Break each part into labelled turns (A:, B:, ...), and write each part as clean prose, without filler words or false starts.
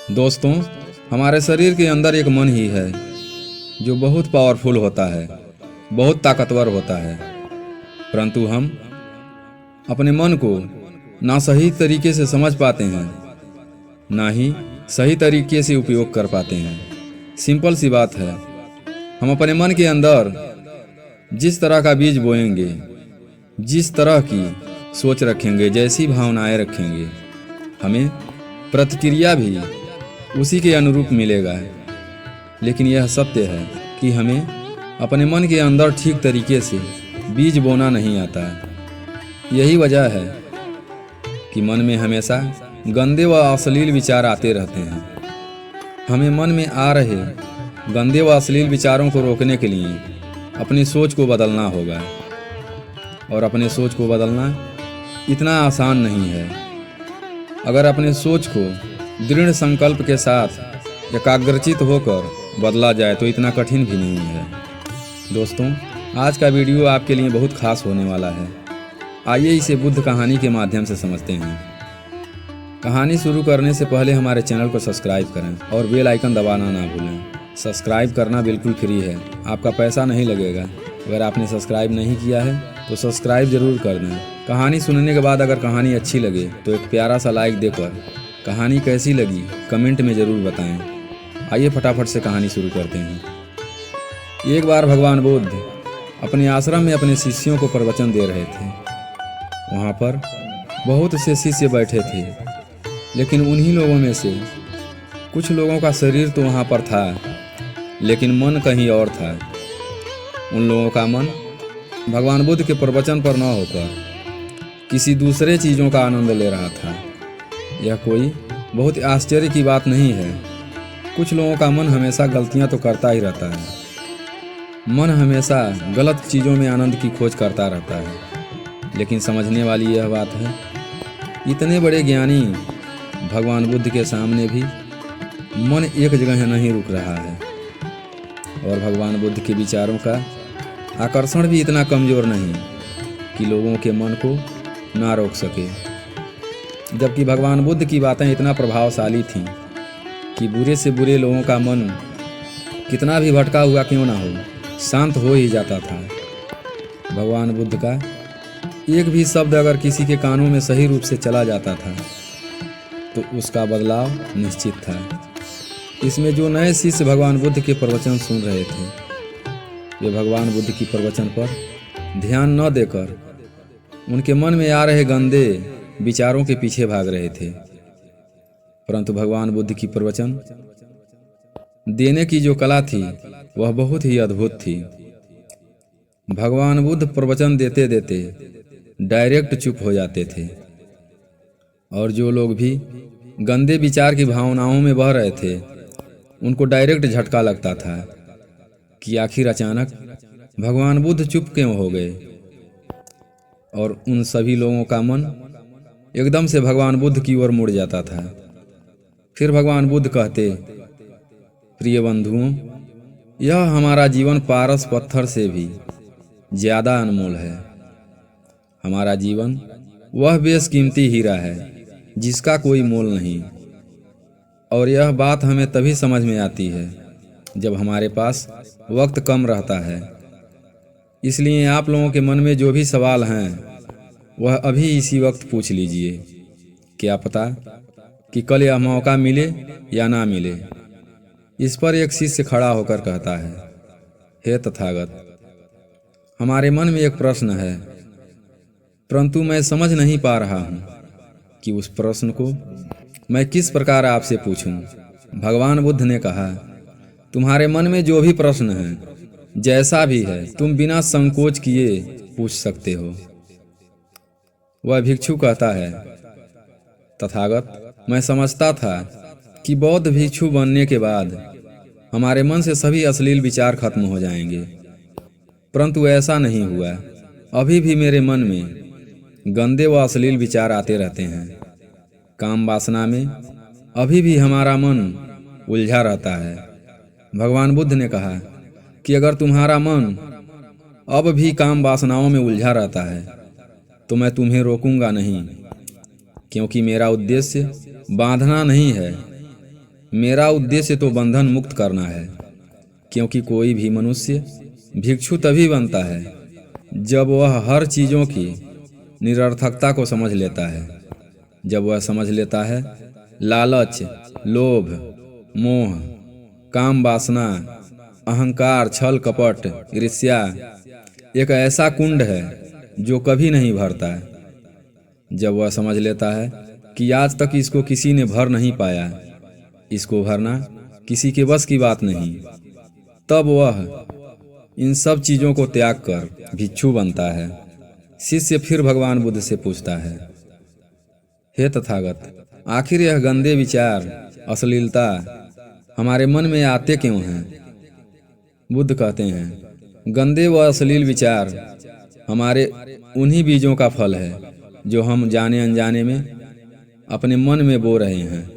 A: दोस्तों, हमारे शरीर के अंदर एक मन ही है जो बहुत पावरफुल होता है, बहुत ताकतवर होता है। परंतु हम अपने मन को ना सही तरीके से समझ पाते हैं, ना ही सही तरीके से उपयोग कर पाते हैं। सिंपल सी बात है, हम अपने मन के अंदर जिस तरह का बीज बोएंगे, जिस तरह की सोच रखेंगे, जैसी भावनाएं रखेंगे, हमें प्रतिक्रिया भी उसी के अनुरूप मिलेगा। लेकिन यह सत्य है कि हमें अपने मन के अंदर ठीक तरीके से बीज बोना नहीं आता है। यही वजह है कि मन में हमेशा गंदे व अश्लील विचार आते रहते हैं। हमें मन में आ रहे गंदे व अश्लील विचारों को रोकने के लिए अपनी सोच को बदलना होगा। और अपने सोच को बदलना इतना आसान नहीं है। अगर अपने सोच को दृढ़ संकल्प के साथ एकाग्रचित होकर बदला जाए तो इतना कठिन भी नहीं है। दोस्तों, आज का वीडियो आपके लिए बहुत खास होने वाला है। आइए इसे बुद्ध कहानी के माध्यम से समझते हैं। कहानी शुरू करने से पहले हमारे चैनल को सब्सक्राइब करें और बेल आइकन दबाना ना भूलें। सब्सक्राइब करना बिल्कुल फ्री है, आपका पैसा नहीं लगेगा। अगर आपने सब्सक्राइब नहीं किया है तो सब्सक्राइब जरूर कर दें। कहानी सुनने के बाद अगर कहानी अच्छी लगे तो एक प्यारा सा लाइक देकर कहानी कैसी लगी कमेंट में ज़रूर बताएं। आइए फटाफट से कहानी शुरू करते हैं। एक बार भगवान बुद्ध अपने आश्रम में अपने शिष्यों को प्रवचन दे रहे थे। वहाँ पर बहुत से शिष्य बैठे थे, लेकिन उन्हीं लोगों में से कुछ लोगों का शरीर तो वहाँ पर था, लेकिन मन कहीं और था। उन लोगों का मन भगवान बुद्ध के प्रवचन पर न होकर किसी दूसरे चीज़ों का आनंद ले रहा था। यह कोई बहुत आश्चर्य की बात नहीं है। कुछ लोगों का मन हमेशा गलतियां तो करता ही रहता है। मन हमेशा गलत चीज़ों में आनंद की खोज करता रहता है। लेकिन समझने वाली यह बात है, इतने बड़े ज्ञानी भगवान बुद्ध के सामने भी मन एक जगह नहीं रुक रहा है। और भगवान बुद्ध के विचारों का आकर्षण भी इतना कमज़ोर नहीं कि लोगों के मन को ना रोक सके। जबकि भगवान बुद्ध की बातें इतना प्रभावशाली थीं कि बुरे से बुरे लोगों का मन कितना भी भटका हुआ क्यों ना हो, शांत हो ही जाता था। भगवान बुद्ध का एक भी शब्द अगर किसी के कानों में सही रूप से चला जाता था तो उसका बदलाव निश्चित था। इसमें जो नए शिष्य भगवान बुद्ध के प्रवचन सुन रहे थे, वे भगवान बुद्ध की प्रवचन पर ध्यान न देकर उनके मन में आ रहे गंदे विचारों के पीछे भाग रहे थे। परंतु भगवान बुद्ध की प्रवचन देने की जो कला थी वह बहुत ही अद्भुत थी। भगवान बुद्ध प्रवचन देते देते डायरेक्ट चुप हो जाते थे, और जो लोग भी गंदे विचार की भावनाओं में बह रहे थे उनको डायरेक्ट झटका लगता था कि आखिर अचानक भगवान बुद्ध चुप क्यों हो गए। और उन सभी लोगों का मन एकदम से भगवान बुद्ध की ओर मुड़ जाता था। फिर भगवान बुद्ध कहते, प्रिय बंधुओं, यह हमारा जीवन पारस पत्थर से भी ज़्यादा अनमोल है। हमारा जीवन वह बेशकीमती हीरा है जिसका कोई मोल नहीं। और यह बात हमें तभी समझ में आती है जब हमारे पास वक्त कम रहता है। इसलिए आप लोगों के मन में जो भी सवाल हैं वह अभी इसी वक्त पूछ लीजिए। क्या पता कि कल यह मौका मिले या ना मिले। इस पर एक शिष्य खड़ा होकर कहता है, हे तथागत, हमारे मन में एक प्रश्न है, परंतु मैं समझ नहीं पा रहा हूँ कि उस प्रश्न को मैं किस प्रकार आपसे पूछूं। भगवान बुद्ध ने कहा, तुम्हारे मन में जो भी प्रश्न है, जैसा भी है, तुम बिना संकोच किए पूछ सकते हो। वह भिक्षु कहता है, तथागत, मैं समझता था कि बौद्ध भिक्षु बनने के बाद हमारे मन से सभी अश्लील विचार खत्म हो जाएंगे, परंतु ऐसा नहीं हुआ। अभी भी मेरे मन में गंदे व अश्लील विचार आते रहते हैं। काम वासना में अभी भी हमारा मन उलझा रहता है। भगवान बुद्ध ने कहा कि अगर तुम्हारा मन अब भी काम वासनाओं में उलझा रहता है तो मैं तुम्हें रोकूंगा नहीं, क्योंकि मेरा उद्देश्य बांधना नहीं है, मेरा उद्देश्य तो बंधन मुक्त करना है, क्योंकि कोई भी मनुष्य भिक्षु तभी बनता है जब वह हर चीज़ों की निरर्थकता को समझ लेता है। जब वह समझ लेता है लालच, लोभ, मोह, काम वासना, अहंकार, छल कपट, ईर्ष्या एक ऐसा कुंड है जो कभी नहीं भरता। जब वह समझ लेता है कि आज तक इसको किसी ने भर नहीं पाया, इसको भरना किसी के बस की बात नहीं, तब वह इन सब चीज़ों को त्याग कर भिक्षु बनता है। शिष्य फिर भगवान बुद्ध से पूछता है, हे तथागत, आखिर यह गंदे विचार, अश्लीलता हमारे मन में आते क्यों हैं? बुद्ध कहते हैं, गंदे व अश्लील विचार हमारे उन्हीं बीजों का फल है जो हम जाने अनजाने में अपने मन में बो रहे हैं।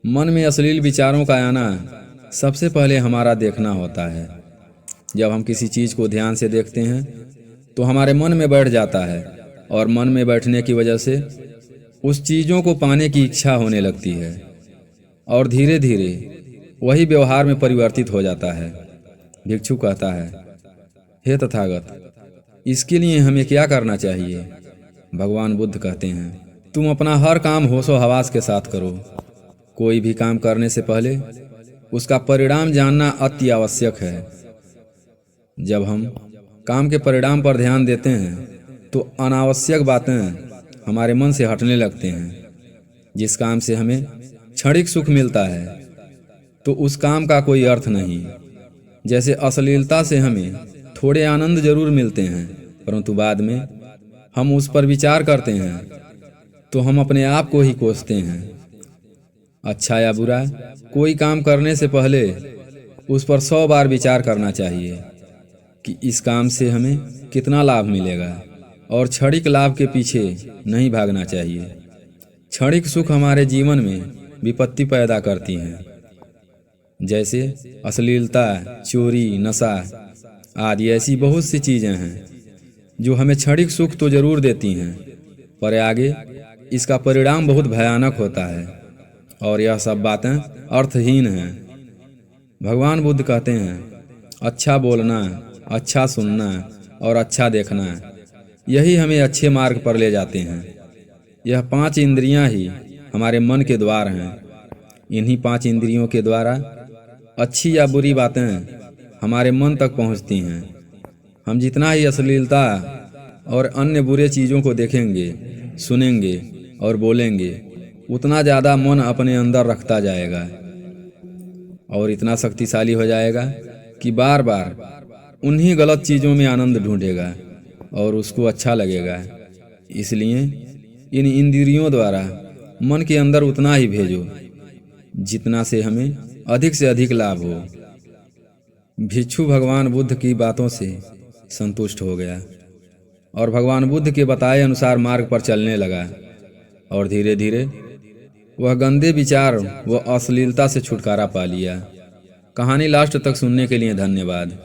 A: मन में अश्लील विचारों का आना सबसे पहले हमारा देखना होता है। जब हम किसी चीज़ को ध्यान से देखते हैं तो हमारे मन में बैठ जाता है, और मन में बैठने की वजह से उस चीज़ों को पाने की इच्छा होने लगती है, और धीरे धीरे वही व्यवहार में परिवर्तित हो जाता है। भिक्षु कहता है, हे तथागत, इसके लिए हमें क्या करना चाहिए? भगवान बुद्ध कहते हैं, तुम अपना हर काम होशो हवास के साथ करो। कोई भी काम करने से पहले उसका परिणाम जानना अति आवश्यक है। जब हम काम के परिणाम पर ध्यान देते हैं तो अनावश्यक बातें हमारे मन से हटने लगते हैं। जिस काम से हमें क्षणिक सुख मिलता है तो उस काम का कोई अर्थ नहीं। जैसे अश्लीलता से हमें थोड़े आनंद जरूर मिलते हैं, परंतु बाद में हम उस पर विचार करते हैं तो हम अपने आप को ही कोसते हैं। अच्छा या बुरा, कोई काम करने से पहले उस पर 100 बार विचार करना चाहिए कि इस काम से हमें कितना लाभ मिलेगा, और क्षणिक लाभ के पीछे नहीं भागना चाहिए। क्षणिक सुख हमारे जीवन में विपत्ति पैदा करती हैं, जैसे अश्लीलता, चोरी, नशा आदि ऐसी बहुत सी चीज़ें हैं जो हमें क्षणिक सुख तो जरूर देती हैं, पर आगे इसका परिणाम बहुत भयानक होता है, और यह सब बातें अर्थहीन हैं। भगवान बुद्ध कहते हैं, अच्छा बोलना, अच्छा सुनना और अच्छा देखना, यही हमें अच्छे मार्ग पर ले जाते हैं। यह 5 इंद्रियां ही हमारे मन के द्वार हैं। इन्हीं 5 इंद्रियों के द्वारा अच्छी या बुरी बातें हमारे मन तक पहुंचती हैं। हम जितना ही अश्लीलता और अन्य बुरे चीज़ों को देखेंगे, सुनेंगे और बोलेंगे, उतना ज़्यादा मन अपने अंदर रखता जाएगा और इतना शक्तिशाली हो जाएगा कि बार बार उन्हीं गलत चीज़ों में आनंद ढूंढेगा और उसको अच्छा लगेगा। इसलिए इन इंद्रियों द्वारा मन के अंदर उतना ही भेजो जितना से हमें अधिक से अधिक लाभ हो। भिक्षु भगवान बुद्ध की बातों से संतुष्ट हो गया और भगवान बुद्ध के बताए अनुसार मार्ग पर चलने लगा, और धीरे धीरे वह गंदे विचार व अश्लीलता से छुटकारा पा लिया। कहानी लास्ट तक सुनने के लिए धन्यवाद।